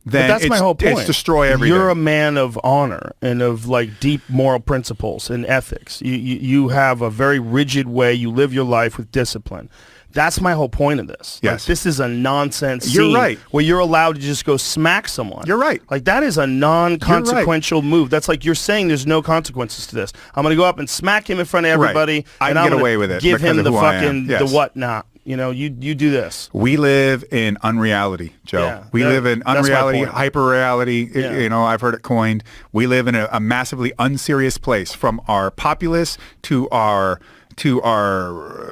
then that's my whole point. It's destroy everything. You're a man of honor and of like deep moral principles and ethics. You have a very rigid way you live your life with discipline. That's my whole point of this. Yes. Like, this is a nonsense scene You're right. where you're allowed to just go smack someone. You're right. Like, that is a non-consequential move. That's like you're saying there's no consequences to this. I'm going to go up and smack him in front of everybody. I and can I'm get away with it give because him of the who I am. fucking, Yes. the whatnot. You know, you do this. We live in unreality, Joe. Yeah, we live in that's my unreality, point. hyper-reality. Yeah. You know, I've heard it coined. We live in a massively unserious place, from our populace to our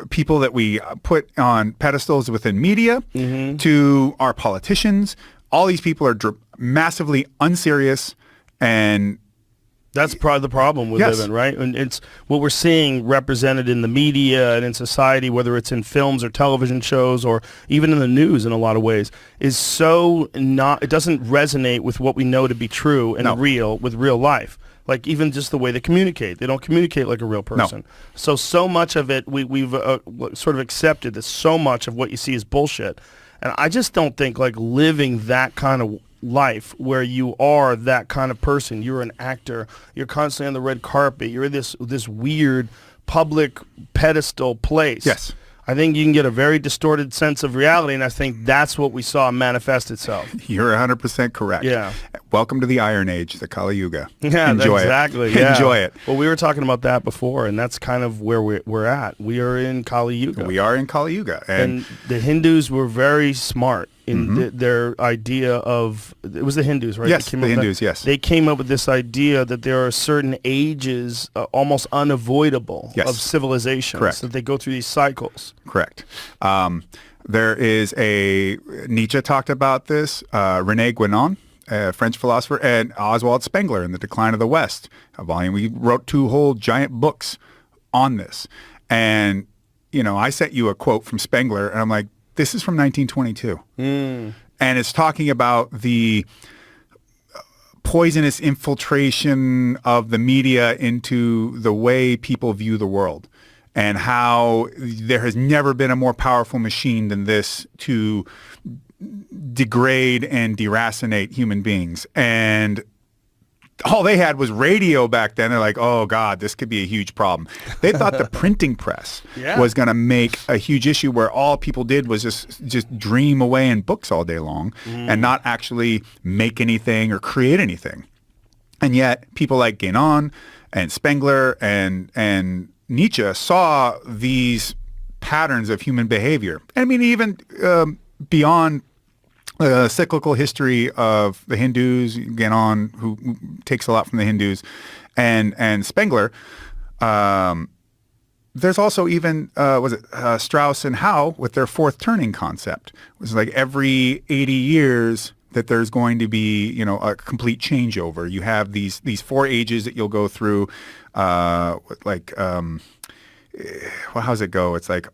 people that we put on pedestals within media, to our politicians. All these people are massively unserious, and that's probably the problem with living, right? And it's what we're seeing represented in the media and in society, whether it's in films or television shows or even in the news in a lot of ways, is so not, it doesn't resonate with what we know to be true and real with real life. Like even just the way they communicate. They don't communicate like a real person. No. So much of it, we've sort of accepted that so much of what you see is bullshit. And I just don't think like living that kind of life where you are that kind of person, you're an actor, you're constantly on the red carpet, you're in this weird public pedestal place. Yes. I think you can get a very distorted sense of reality, and I think that's what we saw manifest itself. You're 100% correct. Yeah. Welcome to the Iron Age, the Kali Yuga. Yeah, Enjoy exactly. it. Yeah. Enjoy it. Well, we were talking about that before, and that's kind of where we're at. We are in Kali Yuga. We are in Kali Yuga. And the Hindus were very smart in their idea of, it was the Hindus, right? Yes, the Hindus, yes. They came up with this idea that there are certain ages, almost unavoidable, of civilizations. Correct. That they go through these cycles. Correct. There is Nietzsche talked about this, René Guénon, a French philosopher, and Oswald Spengler in The Decline of the West, a volume. We wrote 2 whole giant books on this. And, you know, I sent you a quote from Spengler, and I'm like, this is from 1922. And it's talking about the poisonous infiltration of the media into the way people view the world, and how there has never been a more powerful machine than this to degrade and deracinate human beings. And all they had was radio back then. They're like, oh, God, this could be a huge problem. They thought the printing press was going to make a huge issue where all people did was just dream away in books all day long and not actually make anything or create anything. And yet people like Guénon and Spengler and Nietzsche saw these patterns of human behavior. I mean, even beyond the cyclical history of the Hindus, Guénon, who takes a lot from the Hindus, and Spengler. There's also even, Strauss and Howe with their fourth turning concept. It was like every 80 years that there's going to be, you know, a complete changeover. You have these 4 ages that you'll go through, well, how's it go? It's like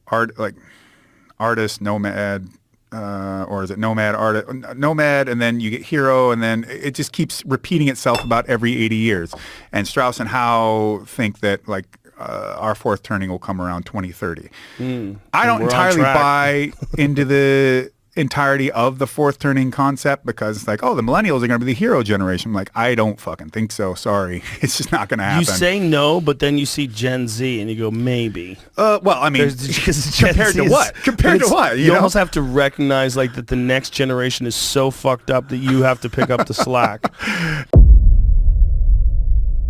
artist, nomad, or is it nomad, and then you get hero, and then it just keeps repeating itself about every 80 years. And Strauss and Howe think that like our fourth turning will come around 2030. I don't entirely buy into the entirety of the fourth turning concept, because it's like, oh, the millennials are going to be the hero generation. I'm like, I don't fucking think so. Sorry. It's just not going to happen. You say no, but then you see Gen Z and you go, maybe. Well, I mean, compared to what? Compared to what? You almost have to recognize like that the next generation is so fucked up that you have to pick up the slack.